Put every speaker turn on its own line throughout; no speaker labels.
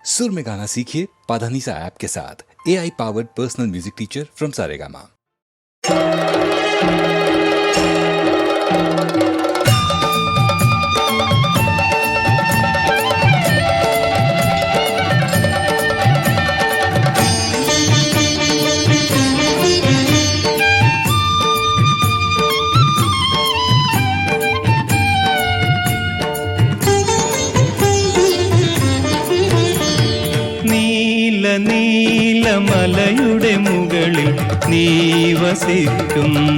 सुर में गाना सीखिए पाधानीसा ऐप के साथ। AI powered personal music teacher from Saregama.
നീലമലയുടെ മുകളിൽ നീ വസിക്കുന്നയ്യപ്പ,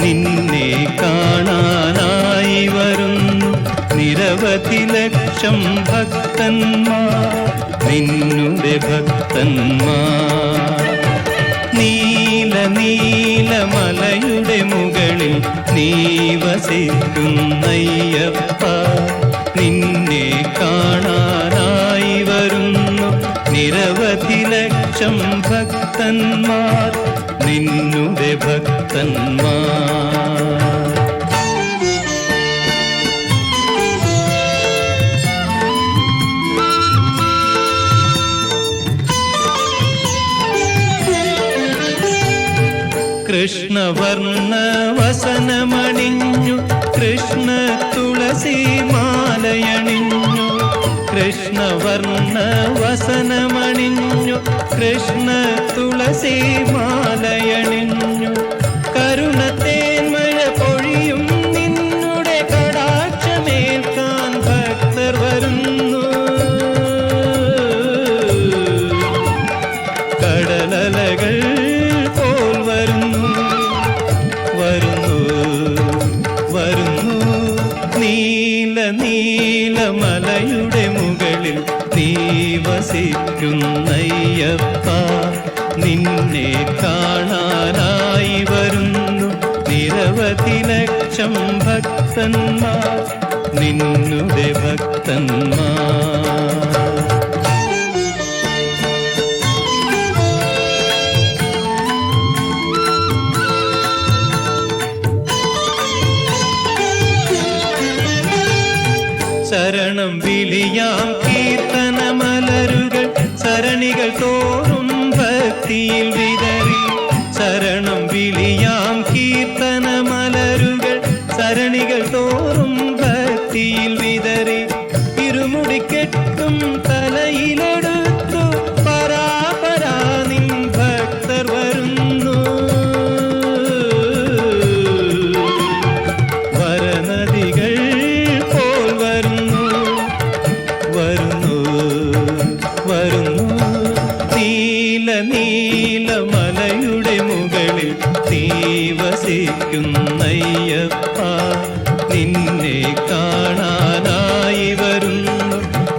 നിന്നെ കാണാനായി വരുന്നു നിരവധി ലക്ഷം ഭക്തന്മാർ, നിന്നുടെ ഭക്തന്മാർ. നീലമലയുടെ മുകളിൽ നീ വസിക്കുന്നയ്യപ്പ, നിന്നെ കാണാനായി വരുന്നു നിരവധി ലക്ഷം ഭക്തന്മാർ, നിന്നുടെ ഭക്തന്മാർ. കൃഷ്ണവർണ്ണ വസനമണിഞ്ഞു കൃഷ്ണ തുളസി മാലയണിഞ്ഞു, കൃഷ്ണവർണ്ണ വസനമണിഞ്ഞു കൃഷ്ണ തുളസി മാലയണിഞ്ഞു. കരുണത്തേന്മഴ പൊഴിയും നിന്നുടെ കടാക്ഷമേൽക്കാൻ ഭക്തർ വരുന്നു. കടലലകൾ പോൽ വരുന്നു നീലമലയുടെ മുകളിൽ നീ വസിക്കുന്നയ്യപ്പ, നിന്നെ കാണാനായി വരുന്നു നിരവധി ലക്ഷം ഭക്തന്മാർ, നിന്നുടെ ഭക്തന്മാർ. ശരണം വിളിയാം കീർത്തനമലരുകൾ സരണികൾ തോറും ഭക്തിയിൽ വിതറി, ശരണം വിളിയാം കീർത്തനമലരുകൾ സരണികൾ തോറും ഭക്തിയിൽ വിതറി. ഇരുമുടിക്കെട്ടും തലയിലെടുത്തു പരാപരാ നിൻ ഭക്തർ വരുന്നു. വരനദികൾ നീലമലയുടെ മുകളിൽ നീ വസിക്കുന്നയ്യപ്പ, നിന്നെ കാണാനായി വരുന്നു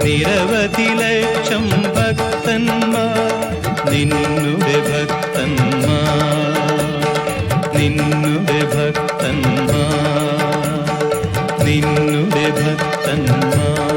നിരവധി ലക്ഷം ഭക്തന്മാർ, നിന്നുടെ ഭക്തന്മാർ, നിന്നുടെ ഭക്തന്മാർ, നിന്നുടെ ഭക്തന്മാർ.